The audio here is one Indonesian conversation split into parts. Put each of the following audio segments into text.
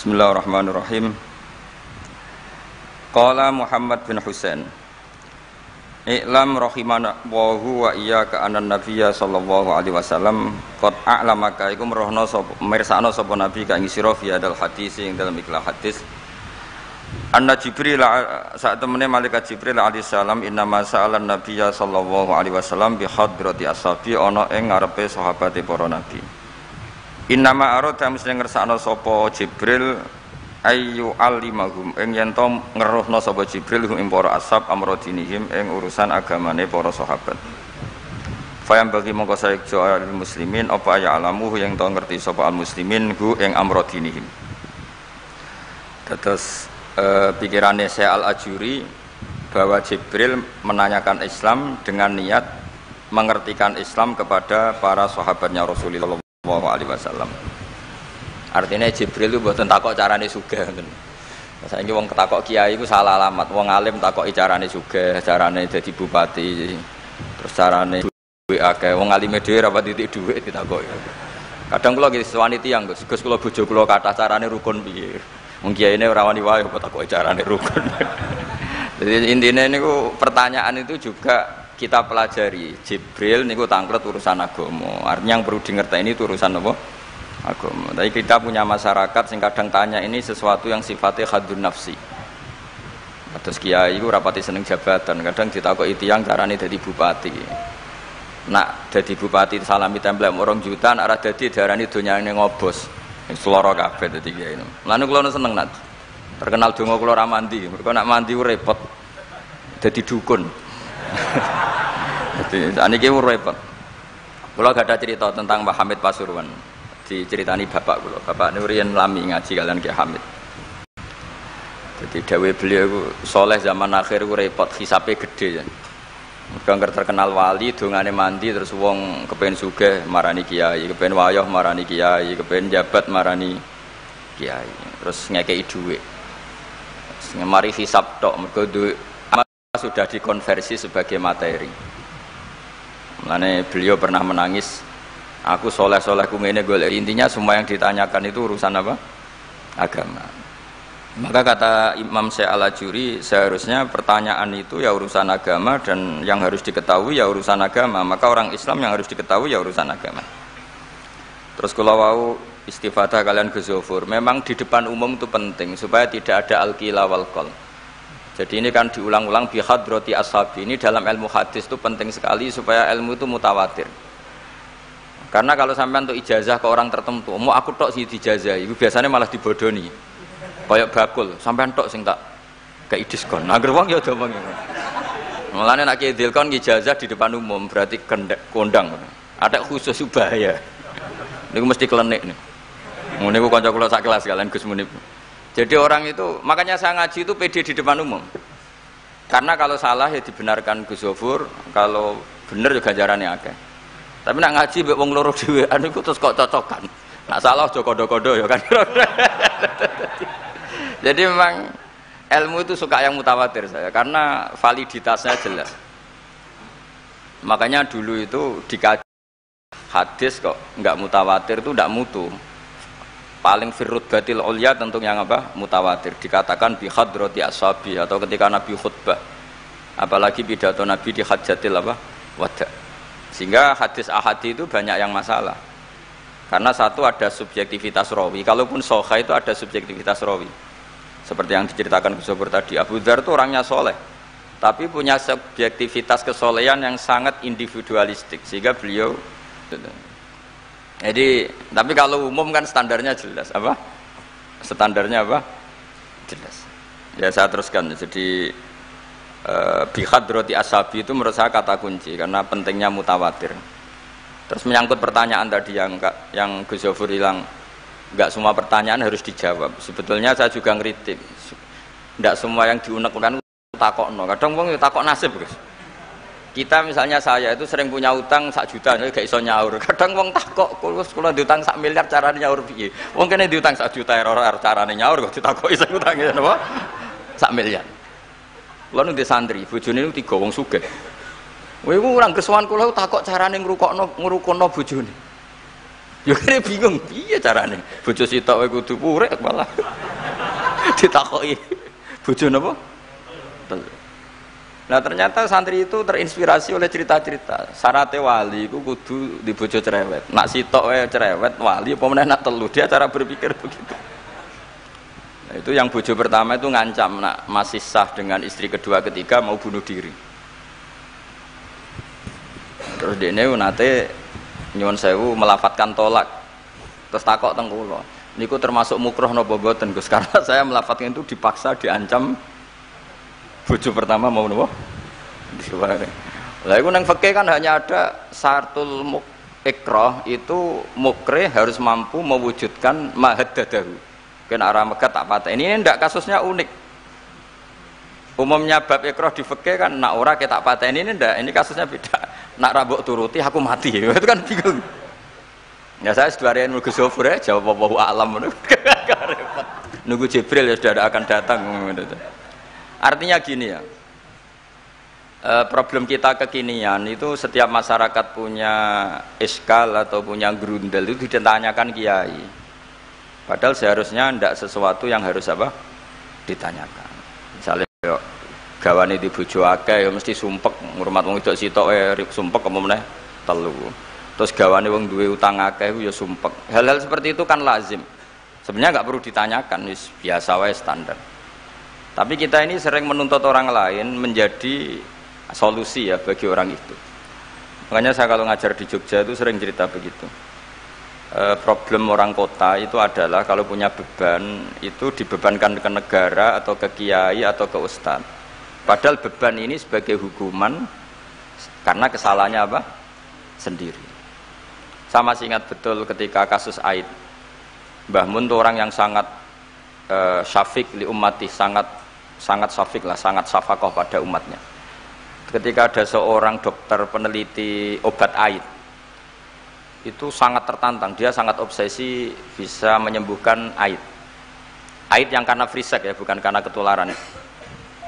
Bismillahirrahmanirrahim. Qala Muhammad bin Husain, I'lam rahimanallahu wa iyyaka anna nabiyya sallallahu alaihi wasallam qad a'lamaka iku merohno sapa mirsakno sapa nabi ka ing sira fi hadal hadis ing dalam ikhlas hadis anna Jibril saat temene malaikat Jibril alaihi salam inna ma sa'alan nabiyya sallallahu alaihi wasallam bi hadrati ashabi ana ing ngarepe sahabate para nabi. Innama arada mesti ngersakno sapa Jibril ayu alimahum ing yen to ngeruhna sapa Jibril ing para ashab amrodinihim ing urusan agamane para sahabat. Fayam bagi mongko saejo al muslimin apa ya alamu yang to ngerti sapa al muslimin hu ing amrodinihim. Terus pikirannya Syekh Al-Ajuri bahwa Jibril menanyakan Islam dengan niat mengertikan Islam kepada para sahabatnya Rasulullah sallallahu alaihi wasallam. Artinya Jibril itu mboten takok carane sugih ngoten. Saiki wong ketakok kiai iku salah alamat. Wong alim takoki carane sugih, carane dadi bupati, terus carane duwe akeh. Wong alime dhewe ora pati titik dhuwit ditakoki. Kadang kula nggih sewani tiyang, Gus kula bojo kula kathah carane rukun piye. Wong kiyaine ora wani wae kok takoki carane rukun. Jadi intinya niku pertanyaan itu juga kita pelajari. Jibril niku tangklet urusan agama. Artinya yang perlu dingerteni itu urusan apa? Agama. Tapi kita punya masyarakat sing kadang tanya ini sesuatu yang sifatnya khadun nafsi. Terus kiai iku rapati seneng jabatan, kadang ditakoki tiyang carane dadi bupati. Nak dadi bupati salami template orang juta, nak ora dadi diarani donyane ngobos. Seloro kabeh dadi kiai. Lan kula seneng nak. Terkenal donga kula ora mandi. Mergo nak mandi ku repot. Dadi dukun. Jadi saniki repot. Kula gak ada cerita tentang Mbah Hamid Pasuruan. Diceritani bapak kula. Bapak niku riyen lami ngaji kalian Ki Hamid. Jadi dawuh beliau iku saleh zaman akhir ku repot, hisabe gede ya. Mergo terkenal wali, dongane mandi terus wong kepen sugih marani kiai, kepen wayah marani kiai, kepen jabat marani kiai. Terus ngekeki dhuwit. Mari hisab tok mergo sudah dikonversi sebagai materi. Mulane beliau pernah menangis, aku soleh-solehku ngene golek. Intinya semua yang ditanyakan itu urusan apa? Agama. Maka kata Imam Syekh Al-Ajuri, seharusnya pertanyaan itu ya urusan agama dan yang harus diketahui ya urusan agama. Maka orang Islam yang harus diketahui ya urusan agama. Terus kalau wau istifadah kalian Ghazofur, memang di depan umum itu penting supaya tidak ada al-qila wal qal. Jadi ini kan diulang-ulang bihadrati ashabi. Ini dalam ilmu hadis itu penting sekali supaya ilmu itu mutawatir. Karena kalau sampai untuk ijazah ke orang tertentu, mau aku tok sih dijazah, itu biasanya malah dibodoni. Kayak bakul, sampai tok sing tak kei diskon. Nah, gerwang ya do mong. Mulane nek ki dilkon ijazah di depan umum berarti kondang. Ada khusus bahaya. Niku mesti klenik nih. Ngene ku kanca kula sak kelas kalian Gus Munib. Jadi orang itu, makanya saya ngaji itu pede di depan umum. Karena kalau salah ya dibenarkan Gus Zofur, kalau bener juga ganjarannya akeh. Tapi nak ngaji mbek wong loro dhewean iku terus kok cocokan. Nak salah aja kodo-kodo ya kan. Jadi memang ilmu itu suka yang mutawatir saya karena validitasnya jelas. Makanya dulu itu dikaji hadis kok enggak mutawatir itu enggak mutu. Paling firrut batil ulya tentu yang apa? Mutawatir. Dikatakan bi hadrati ashabi atau ketika Nabi khutbah. Apalagi pidato Nabi di hajatil apa? Wada. Sehingga hadis ahadi itu banyak yang masalah. Karena satu ada subjektivitas rawi. Kalaupun sahih itu ada subjektivitas rawi. Seperti yang diceritakan Gus Zofur tadi. Abu Dzar itu orangnya soleh. Tapi punya subjektivitas kesolehan yang sangat individualistik. Sehingga beliau jadi, tapi kalau umum kan standarnya jelas, apa? Standarnya apa? Jelas. Ya saya teruskan. Jadi bihadrati ashabi itu menurut saya kata kunci karena pentingnya mutawatir. Terus menyangkut pertanyaan tadi yang Gus Zofur hilang, enggak semua pertanyaan harus dijawab. Sebetulnya saya juga ngeritik. Enggak semua yang diunek-unek takokno. Kadang wong takok nasib, Gus. Kita misalnya saya itu sering punya utang 1 juta, gak iso nyaur. Kadang wong takok, kula diutang 1 miliar carane nyaur piye? Wong kene diutang 1 juta ora carane nyaur kok ditakoki sing utange napa? 1 miliar. Kula nu di santri, bojone niku 3 wong sugih. Kowe iku urang kesuwan kula takok carane ngrukono bojone. Yo kene bingung piye carane. Bojo sitok wae kudu purek malah. Ditakoki. Bojo napa? Nah ternyata santri itu terinspirasi oleh cerita-cerita. Syaratnya wali itu kudu di bojo cerewet. Nak sitok wae cerewet wali apa meneh nak telu, dia cara berpikir begitu. Nah, itu yang bojo pertama itu ngancam nak masih sah dengan istri kedua ketiga mau bunuh diri. Terus dene nate nyuwun sewu melafatkan tolak. Terus takok teng kula. Niku termasuk mukroh napa mboten Gus? Karena saya melafatkan itu dipaksa diancam bojo pertama mau napa? Diware. Lah iku nang fikih kan hanya ada syartul ikrah itu mukre harus mampu mewujudkan mahaddadahu. Kena arah megat tak patah. Ini ndak kasusnya unik. Umumnya bab ikrah di fikih kan nak ora ke tak patah ini ndak. Ini kasusnya beda. Nak rabuk turuti aku mati. Itu kan bingung. Ya saya seduarian Gus Zofur ya jawab wallahu alam. Nunggu Jibril ya sudah akan datang. Artinya gini ya. Problem kita kekinian itu setiap masyarakat punya iskal atau punya grundel itu ditanyakan kiai. Padahal seharusnya tidak sesuatu yang harus apa ditanyakan. Misalnya gawane di bojo akeh ya mesti sumpek ngurmat wong wedok sitok sumpek apa meneh telu. Terus gawane wong duwe utang akeh ya sumpek. Hal-hal seperti itu kan lazim. Sebenarnya nggak perlu ditanyakan, wis biasa wae standar. Tapi kita ini sering menuntut orang lain menjadi solusi ya bagi orang itu. Makanya saya kalau ngajar di Jogja itu sering cerita begitu. Problem orang kota itu adalah kalau punya beban itu dibebankan ke negara atau ke kiai atau ke ustadz. Padahal beban ini sebagai hukuman karena kesalahannya apa? Sendiri. Saya masih ingat betul ketika kasus Aid. Mbah Mun itu orang yang sangat syafiq li ummati, sangat syafiq lah, sangat syafaqah pada umatnya. Ketika ada seorang dokter peneliti obat Aid, itu sangat tertantang, dia sangat obsesi bisa menyembuhkan Aid. Aid yang karena free sex ya, bukan karena ketularan.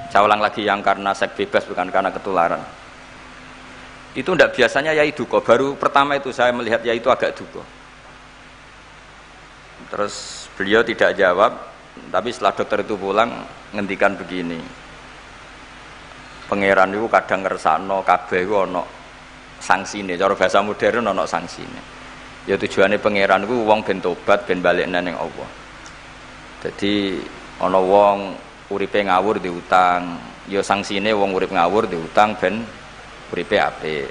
Saya ulang lagi, yang karena seks bebas bukan karena ketularan. Itu tidak biasanya yai duko. Baru pertama itu saya melihat yai itu agak duko. Terus beliau tidak jawab, tapi setelah dokter itu pulang ngendikan begini. Pangeran itu kadang ngersakno kabeh iku ana sangsine. Cara bahasa modern ana sangsine. Ya tujuane pangeran iku wong ben tobat ben balik nang Allah. Jadi ana wong uripe ngawur diutang, ya sangsine wong urip ngawur diutang ben uripe apik.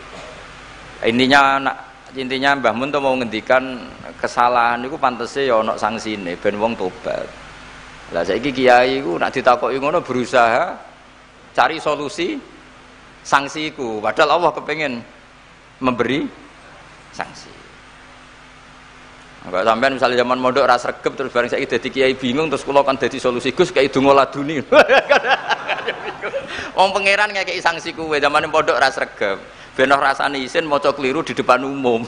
Intinya Mbah Mun mau ngendikan kesalahan iku pantese ya ana sangsine ben wong tobat. Lah saiki kiai iku nek ditakoki ngono berusaha cari solusi sanksi iku, padahal Allah kepengen memberi sanksi. Enggak sampean misalnya zaman mondok ras regep terus bareng saiki dadi kiai bingung terus kula kan dadi solusi Gus kayak donga laduni. Wong pangeran ngekeki sanksi kuwe zamane mondok ras regep. Ben ora rasane isin maca keliru di depan umum.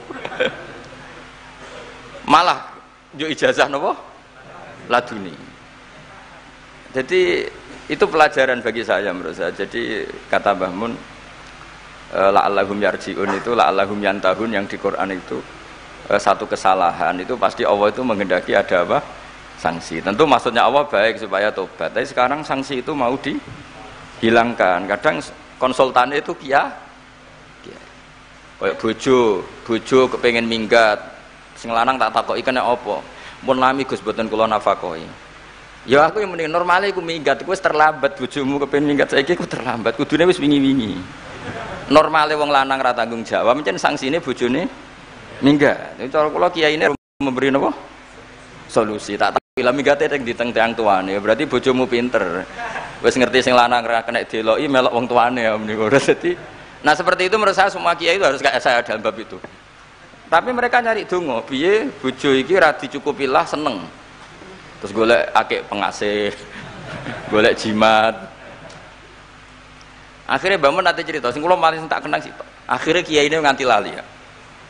Malah yo ijazah napa? Laduni. Jadi itu pelajaran bagi saya menurut saya. Jadi kata Mbah Mun la'allahum yarji'un itu la'allahum yantahun yang di Quran itu satu kesalahan itu pasti Allah itu menghendaki ada apa? Sanksi. Tentu maksudnya Allah baik supaya tobat. Tapi sekarang sanksi itu mau dihilangkan. Kadang konsultannya itu kayak bojo kepengen minggat. Sing lanang tak takoki kena apa? Mun lami Gus boten kula nafakoi. Ya aku yang mending normale iku minggat iku wis terlambat bojomu kepengen minggat saiki iku terlambat. Kudune wis wingi-wingi. Normale wong lanang ra tanggung jawab mencen sanksine bojone minggat. Itu cara kula kiai ini memberi napa? Solusi. Tak bila minggate ning diteng tiang tuane. Berarti bojomu pinter. Wis ngerti sing lanang ra kena deloki melok wong tuane ya menika. Dadi nah seperti itu menurut saya semua kiai itu harus kayak saya dalam bab itu. Tapi mereka nyari donga, piye bojo iki ra dicukupilah seneng. Terus golek akeh pengasih, golek jimat. Akhirnya Mbah Mun nate cerita, sing kula paling tak kenang sitok. Akhirnya kiai ini nganti lali ya.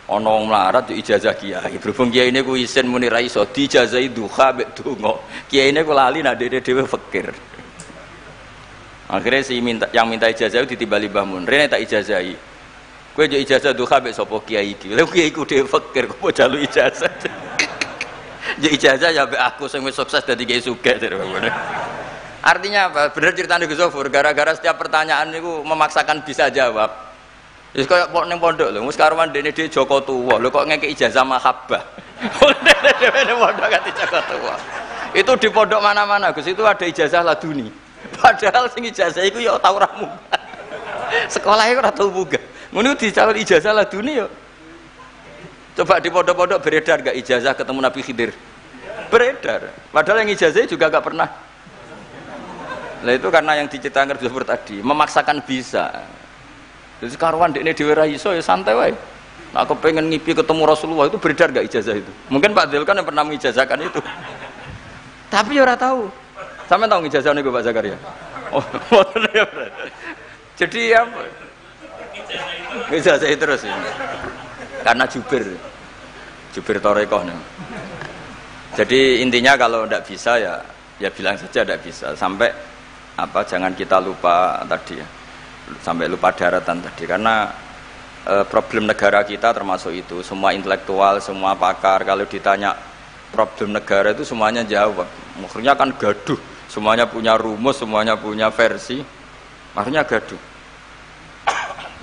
Ana wong melarat yo ijazah kiai. Berhubung kiai ini ku isin muni ra iso dijazahi duha mek donga. Kiai ini ku lali nek dhewe fakir. Akhirnya yang minta ijazah itu ditimbali Mbah Mun. Rene tak ijazahi. Kowe yo ijazah duha mbek sapa kiai iki. Lha kiai ku dhewe fakir kok jalu ijazah. Yo ijazah ya mbek aku sing wis sukses dadi kiai sugih jare ngono. Artinya apa? Bener ceritane Gus Zofur, gara-gara setiap pertanyaan niku memaksakan bisa jawab. Wis koyo ning pondok lho, wis karuan dene dhewe Joko Tuwa. Lho kok ngeke ijazah mahabbah. Dene ning pondok ganti Joko Tuwa. Itu di pondok mana-mana Gus, itu ada ijazah laduni. Padahal sing ijazah iku ya tau ra munggah. Sekolah iku ora tau munggah. Ngono dicalon ijazah laduni yo. Coba di pondok-pondok beredar gak ijazah ketemu Nabi Khidir? Beredar. Padahal yang ijazah juga gak pernah. Nah itu karena yang diceritakan Gus Zofur tadi, memaksakan bisa. Jadi karuan dekne dhewe ra iso ya santai wae. Nah, aku pengen ngipi ketemu Rasulullah itu beredar gak ijazah itu? Mungkin Pak Del kan yang pernah mengijazahkan itu. Tapi ya ora tahu. Sampe tahu ijazah niku Pak Zakaria? Oh, jadi apa? Ijazah terus ya. Karena jubir Torekoh nih. Jadi intinya kalau tidak bisa ya bilang saja tidak bisa. Sampai apa? Jangan kita lupa tadi ya. Sampai lupa daratan tadi. Karena problem negara kita termasuk itu. Semua intelektual, semua pakar kalau ditanya problem negara itu semuanya jawab. Maksudnya kan gaduh. Semuanya punya rumus, semuanya punya versi. Maksudnya gaduh.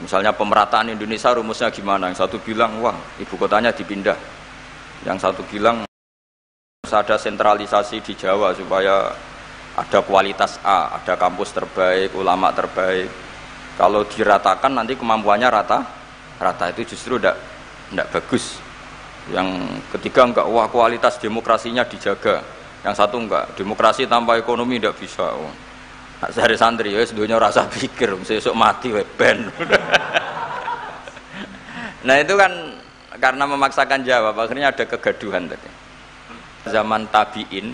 Misalnya pemerataan Indonesia rumusnya gimana? Yang satu bilang, wah ibu kotanya dipindah. Yang satu bilang harus ada sentralisasi di Jawa supaya ada kualitas A, ada kampus terbaik, ulama terbaik. Kalau diratakan nanti kemampuannya rata itu justru tidak bagus. Yang ketiga enggak, wah kualitas demokrasinya dijaga. Yang satu enggak, demokrasi tanpa ekonomi tidak bisa. Sehari santri ya sedunia rasa pikir besok mati ben. Nah itu kan karena memaksakan jawab akhirnya ada kegaduhan tadi. Zaman tabiin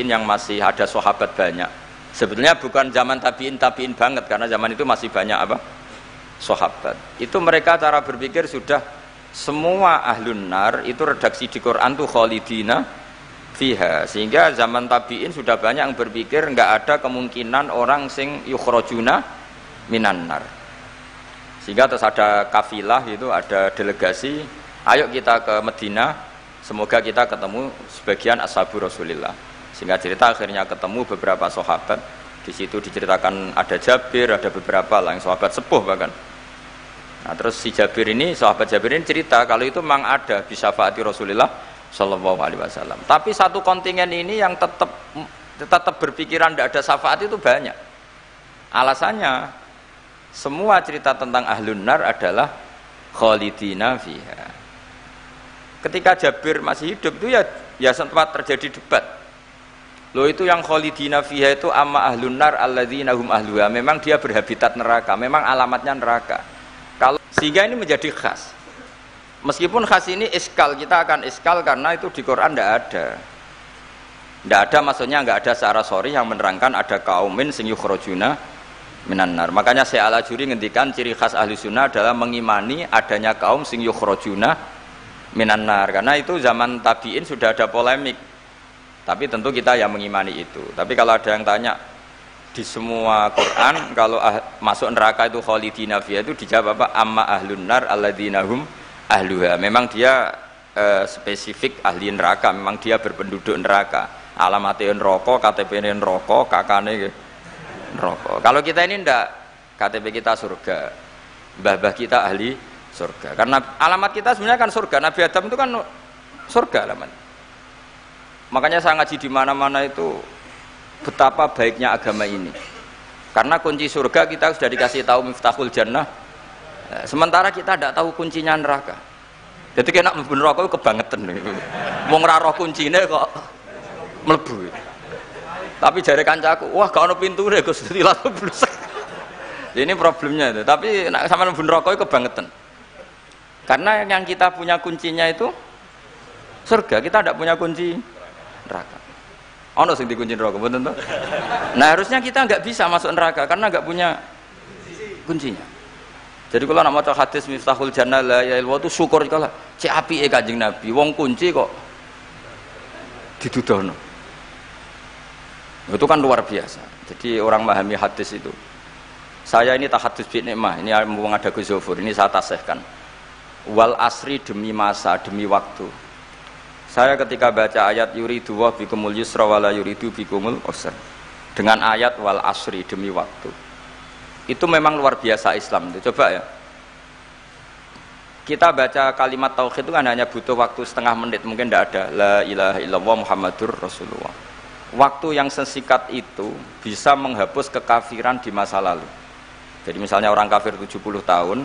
yang masih ada sahabat banyak. Sebetulnya bukan zaman tabiin banget karena zaman itu masih banyak apa? Sahabat. Itu mereka cara berpikir sudah semua ahlun nar itu redaksi di Quran tuh khalidina fiha, sehingga zaman tabiin sudah banyak yang berpikir nggak ada kemungkinan orang sing yukhrajuna minan nar. Sehingga terus ada kafilah itu, ada delegasi, ayo kita ke Medina, semoga kita ketemu sebagian ashabu Rasulillah. Sehingga cerita akhirnya ketemu beberapa sahabat. Di situ diceritakan ada Jabir, ada beberapa lah yang sahabat sepuh bahkan. Nah terus si Jabir ini, sahabat Jabir ini cerita kalau itu memang ada bisyafaati Rasulillah Sallallahu Alaihi Wasallam. Tapi satu kontingen ini yang tetap berpikiran tidak ada syafaat itu banyak. Alasannya semua cerita tentang ahlun nar adalah khalidina fiha. Ketika Jabir masih hidup itu ya sempat terjadi debat. Loh itu yang khalidina fiha itu amma ahlun nar alladzina hum ahluha. Memang dia berhabitat neraka, memang alamatnya neraka. Kalau sehingga ini menjadi khas. Meskipun khas ini iskal, kita akan iskal karena itu di Quran tidak ada maksudnya nggak ada secara sorry yang menerangkan ada kaumin sing yukhrajuna minan nar. Makanya Syekh Al-Ajuri ngendikan ciri khas ahli sunnah adalah mengimani adanya kaum sing yukhrajuna minan nar. Karena itu zaman tabiin sudah ada polemik. Tapi tentu kita yang mengimani itu. Tapi kalau ada yang tanya di semua Quran kalau masuk neraka itu khalidina fiha itu dijawab apa? Amma ahlun nar alladzina hum ahluha. Memang dia spesifik ahli neraka, memang dia berpenduduk neraka. Alamatnya neraka, KTP-nya neraka, kakane neraka. Kalau kita ini ndak, KTP kita surga, mbah-mbah kita ahli surga. Karena alamat kita sebenarnya kan surga. Nabi Adam itu kan surga alamat. Makanya saya ngaji di mana-mana itu betapa baiknya agama ini. Karena kunci surga kita sudah dikasih tahu miftahul jannah. Sementara kita tidak tahu kuncinya neraka. Jadi kena mlebu neraka kebangetan. Wong ora roh kuncine kok mlebu. Tapi jare kancaku, wah gak ono pintune Gus, dadi langsung blesek. Ini problemnya itu. Tapi nek sampean mlebu neraka kebangetan. Karena yang kita punya kuncinya itu surga, kita tidak punya kunci neraka. Ono sing dikunci neraka, betul toh? Nah, harusnya kita nggak bisa masuk neraka karena nggak punya kuncinya. Jadi kalau nak maca hadis miftahul jannah la ilaha illallah itu syukur kalau cek apike Kanjeng Nabi, wong kunci kok didudono. Itu kan luar biasa. Jadi orang memahami hadis itu Saya ini tahadus bi nikmah, ini mumpung ada Gus Zofur, ini saya tasihkan. Wal asri demi masa, demi waktu. Saya ketika baca ayat yuridu wa bikumul yusra wala yuridu bikumul usra. Dengan ayat wal asri demi waktu. Itu memang luar biasa Islam itu. Coba ya. Kita baca kalimat tauhid itu kan hanya butuh waktu setengah menit, mungkin tidak ada la ilaha illallah Muhammadur Rasulullah. Waktu yang sesikat itu bisa menghapus kekafiran di masa lalu. Jadi misalnya orang kafir 70 tahun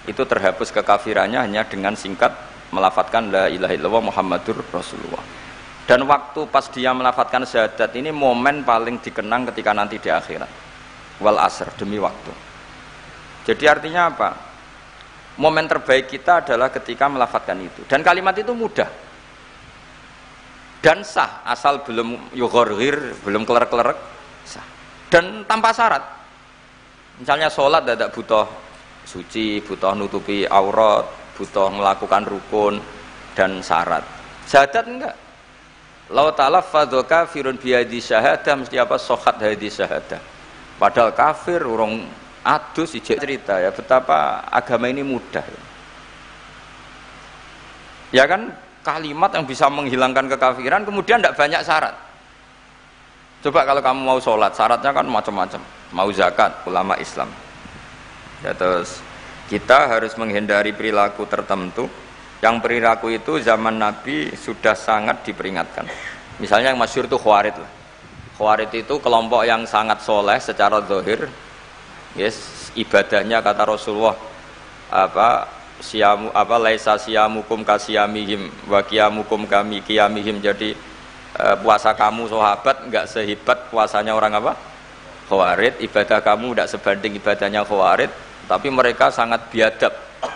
itu terhapus kekafirannya hanya dengan singkat melafadzkan la ilaha illallah Muhammadur Rasulullah. Dan waktu pas dia melafadzkan syahadat ini momen paling dikenang ketika nanti di akhirat. Wal asr, demi waktu. Jadi artinya apa? Momen terbaik kita adalah ketika melafadzkan itu. Dan kalimat itu mudah. Dan sah, asal belum yughorghir, belum kelerek-kelerek, sah. Dan tanpa syarat. Misalnya sholat tidak butuh suci, butuh nutupi aurat, butuh melakukan rukun dan syarat. Syahadat enggak. Lau talaffadza kafirun bihadhi syahadah mesti apa sohat hadhi syahadah. Padahal kafir urung adus ijek cerita ya betapa agama ini mudah. Ya kan kalimat yang bisa menghilangkan kekafiran kemudian tidak banyak syarat. Coba kalau kamu mau sholat syaratnya kan macam-macam. Mau zakat ulama Islam. Ya terus kita harus menghindari perilaku tertentu yang perilaku itu zaman Nabi sudah sangat diperingatkan. Misalnya yang masyhur itu Khawarid lah. Khawarid itu kelompok yang sangat soleh secara zahir. Yes, ibadahnya kata Rasulullah siamu laisa siamukum kasiyamihim wa qiyamukum kami qiyamihim. Jadi puasa kamu sahabat enggak sehebat puasanya orang apa? Khawarid. Ibadah kamu tidak sebanding ibadahnya Khawarid, tapi mereka sangat biadab.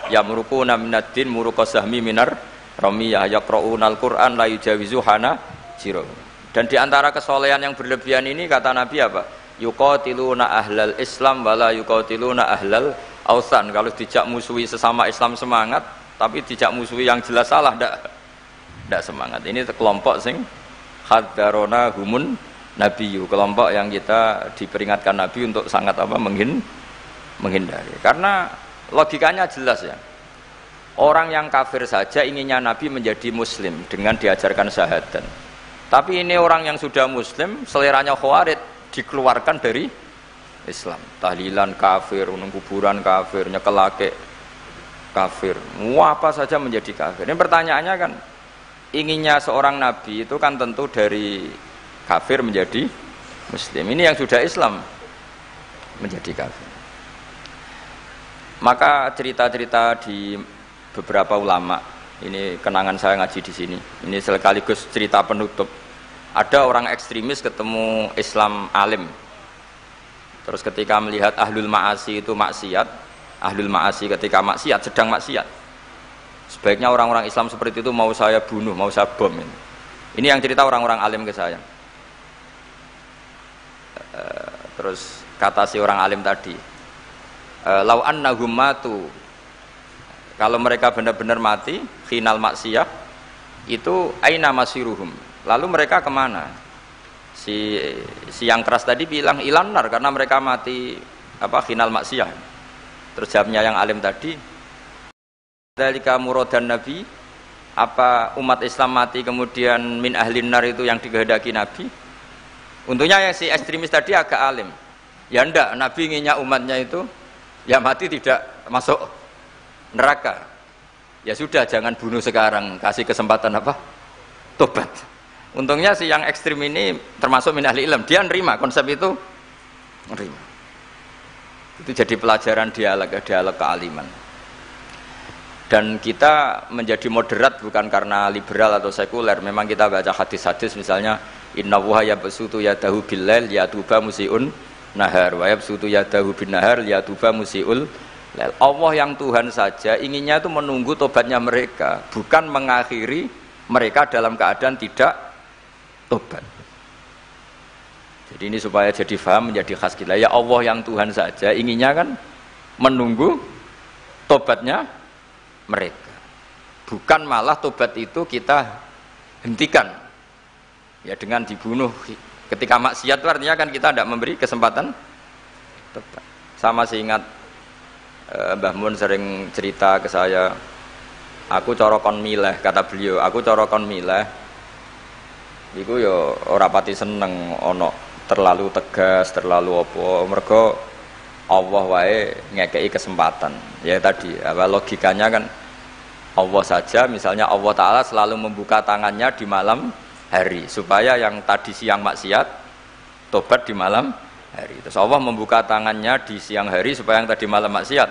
Ya murukuna minaddin murukosahmi minar ramiyah yaqra'unal Qur'an la yujawizu hana jiro. Dan diantara kesolehan yang berlebihan ini kata Nabi apa? Yuqatiluna ahlal Islam wala yuqatiluna ahlal ausan. Kalau dijak musuhi sesama Islam semangat, tapi dijak musuhi yang jelas salah ndak semangat. Ini kelompok sing hadarona humun nabiyyu, kelompok yang kita diperingatkan Nabi untuk sangat apa menghindari. Karena logikanya jelas ya. Orang yang kafir saja inginnya Nabi menjadi muslim dengan diajarkan syahadat. Tapi ini orang yang sudah muslim, seleranya Khawarid, dikeluarkan dari Islam. Tahlilan kafir, kuburan kafir, nyekelake kafir. Apa saja menjadi kafir. Ini pertanyaannya kan, inginnya seorang Nabi itu kan tentu dari kafir menjadi muslim. Ini yang sudah Islam menjadi kafir. Maka cerita-cerita di beberapa ulama, ini kenangan saya ngaji di sini. Ini sekaligus cerita penutup. Ada orang ekstremis ketemu Islam alim. Terus ketika melihat ahlul ma'asi itu maksiat, ahlul ma'asi ketika maksiat, sedang maksiat. Sebaiknya orang-orang Islam seperti itu mau saya bunuh, mau saya bom. Ini yang cerita orang-orang alim ke saya. Terus kata si orang alim tadi, lau annahum matu, kalau mereka benar-benar mati khinal maksiyah itu aina masiruhum, lalu mereka kemana? Si yang keras tadi bilang ilanar karena mereka mati khinal maksiyah. Terus jawabnya yang alim tadi, dzalika muradan nabi, apa umat Islam mati kemudian min ahlin nar itu yang dikehendaki Nabi? Untungnya yang si ekstremis tadi agak alim. Ya ndak, Nabi inginnya umatnya itu ya mati tidak masuk neraka. Ya sudah, jangan bunuh sekarang, kasih kesempatan tobat. Untungnya si yang ekstrim ini termasuk min ahli ilm, dia nerima konsep itu, nerima. Itu jadi pelajaran dialog kealiman. Dan kita menjadi moderat bukan karena liberal atau sekuler. Memang kita baca hadis-hadis misalnya inna wuha yabsutu yadahu billail yatuba musiun nahar wa yabsutu yadahu bin nahar yatuba musiul lail. Allah yang Tuhan saja inginnya itu menunggu tobatnya mereka, bukan mengakhiri mereka dalam keadaan tidak tobat. Jadi ini supaya jadi faham, menjadi khas kita. Ya Allah yang Tuhan saja inginnya kan menunggu tobatnya mereka, bukan malah tobat itu kita hentikan ya dengan dibunuh ketika maksiat. Itu artinya kan kita tidak memberi kesempatan tobat. Saya masih ingat Mbah Mun sering cerita ke saya, aku corokon mileh, kata beliau, aku corokon mileh iku ya ora pati seneng ana terlalu tegas, terlalu apa, mergo Allah wae ngekei kesempatan. Ya tadi, apa logikanya kan Allah saja, misalnya Allah Ta'ala selalu membuka tangannya di malam hari supaya yang tadi siang maksiat tobat di malam hari. Terus Allah membuka tangannya di siang hari supaya yang tadi malam maksiat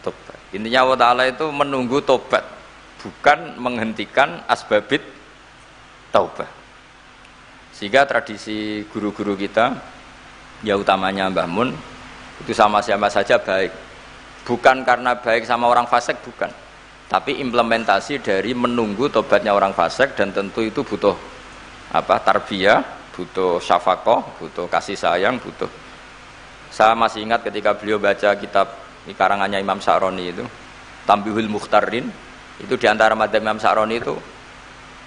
tobat. Intinya Allah Ta'ala itu menunggu tobat, bukan menghentikan asbabit taubah. Sehingga tradisi guru-guru kita, ya utamanya Mbah Mun, itu sama siapa saja baik. Bukan karena baik sama orang fasik, bukan. Tapi implementasi dari menunggu tobatnya orang fasik, dan tentu itu butuh tarbiyah, butuh syafaqah, butuh kasih sayang, butuh. Saya masih ingat ketika beliau baca kitab karangannya Imam Sa'roni itu, Tambihul Mukhtarin, itu diantara madzhab Imam Sa'roni itu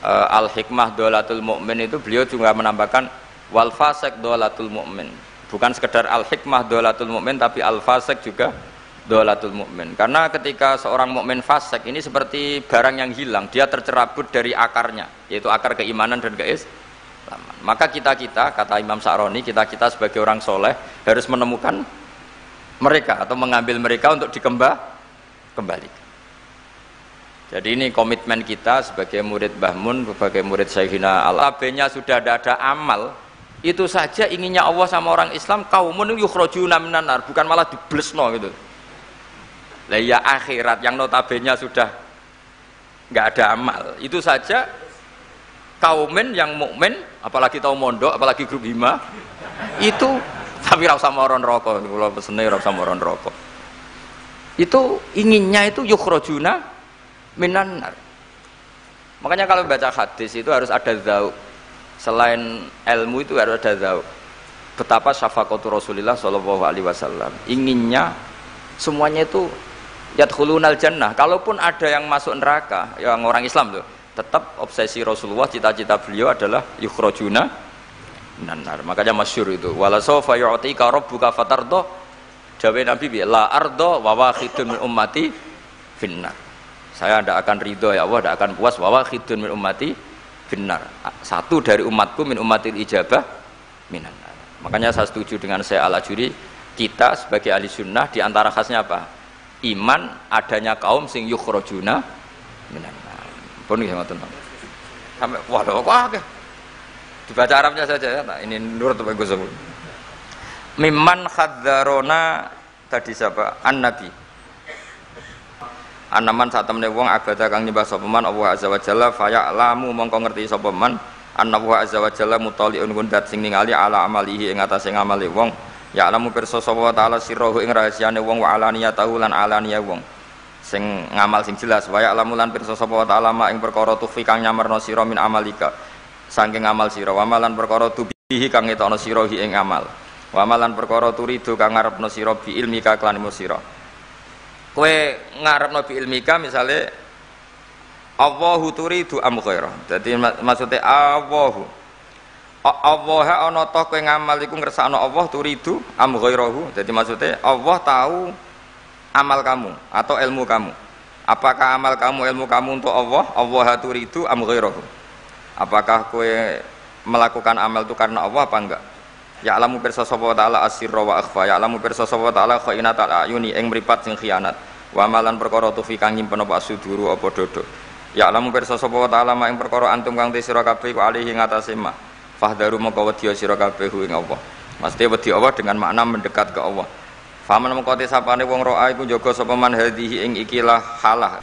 Al-Hikmah Dolatul Mu'min, itu beliau juga menambahkan wal fasik Dolatul Mu'min. Bukan sekedar Al-Hikmah Dolatul Mu'min, tapi Al-Fasik juga Dolatul Mu'min. Karena ketika seorang mukmin fasik ini seperti barang yang hilang, dia tercerabut dari akarnya, yaitu akar keimanan dan keislaman. Maka kita-kita, kata Imam Sa'roni, kita-kita sebagai orang soleh harus menemukan mereka atau mengambil mereka untuk dikembalikan. Jadi ini komitmen kita sebagai murid Mbah Mun, sebagai murid Syekhina Al-Abenya sudah ada amal, itu saja inginnya Allah sama orang Islam, kaumun yukhrajuna minan nar, bukan malah diblesno gitu. Lah ya akhirat yang notabene sudah enggak ada amal, itu saja kaumen yang mukmin, apalagi tahu mondok, apalagi grup hima, itu tapi ra usah moro neraka, kula pesene ra usah moro neraka. Itu inginnya itu yukhrajuna minan nar. Makanya kalau baca hadis itu harus ada zauq. Selain ilmu itu harus ada zauq. Betapa syafaqatu Rasulullah sallallahu alaihi wasallam. Inginnya semuanya itu yadkhulunal jannah. Kalaupun ada yang masuk neraka, yang orang Islam tuh, tetap obsesi Rasulullah, cita-cita beliau adalah yukhrajuna minan nar. Makanya masyhur itu, wala sawfa yu'tika rabbuka fatarda. Jawabe Nabi bi la arda wa wakhidun min ummati finnar. Saya tidak akan ridho ya Allah, tidak akan puas wa wakhidun min ummati finnar. Satu dari umatku min ummatil ijabah minan nar. Makanya saya setuju dengan saya Al-Ajuri, kita sebagai ahli sunnah diantara khasnya apa? Iman adanya kaum sing yukhrajuna minan nar. Pun nggih ngoten. Sampai waduh wah dibaca Arabnya saja ya. Nah, ini nurut apa Gus. Mimman khadzarona tadi siapa? An-Nabi. Anaman saat temne wong abada kang nyembah sapa man Allah azza wa jalla fa ya'lamu mongko ngerti sapa man anna wa azza wa jalla mutaliun gundat sing ningali ala amalihi ing atase ngamale wong ya'lamu pirsa sapa taala sirruhu ing rahasiane wong wa alaniyatahu lan alaniya wong sing ngamal sing jelas wa ya'lamu lan pirsa sapa taala ma ing perkara tufi kang nyamarno sira min amalika saking amal sira wa malan perkara tubihi kang ngetokno sira ing amal wa malan perkara turidu kang ngarepno sira bi ilmika kelan ilmu sira. Kowe ngarepno bi ilmika misale Allahu turidu am ghairah. Dadi maksude Allah ana ta kowe ngamal iku ngersakno Allah turidu am ghairahu. Dadi maksude Allah tahu amal kamu atau ilmu kamu. Apakah amal kamu ilmu kamu untuk Allah? Allah turidu am ghairahu. Apakah kowe melakukan amal itu karena Allah apa enggak? Ya'lamu pirsa sapa ta'ala asirra wa akhfa. Ya'lamu pirsa sapa ta'ala khainatal ayuni ing mripat sing khianat. Wa malan perkara tufi kang nyimpen apa suduru apa dodo. Ya'lamu pirsa sapa ta'ala ing perkara antum kang te sira kabeh ku alihi ngatasé mah. Fahdaru mongko wedya sira kabeh ing Allah. Mesti wedi Allah dengan makna mendekat ke Allah. Faman mengko te sapane wong ro'a iku jaga sapa man hadhihi ing ikilah halah.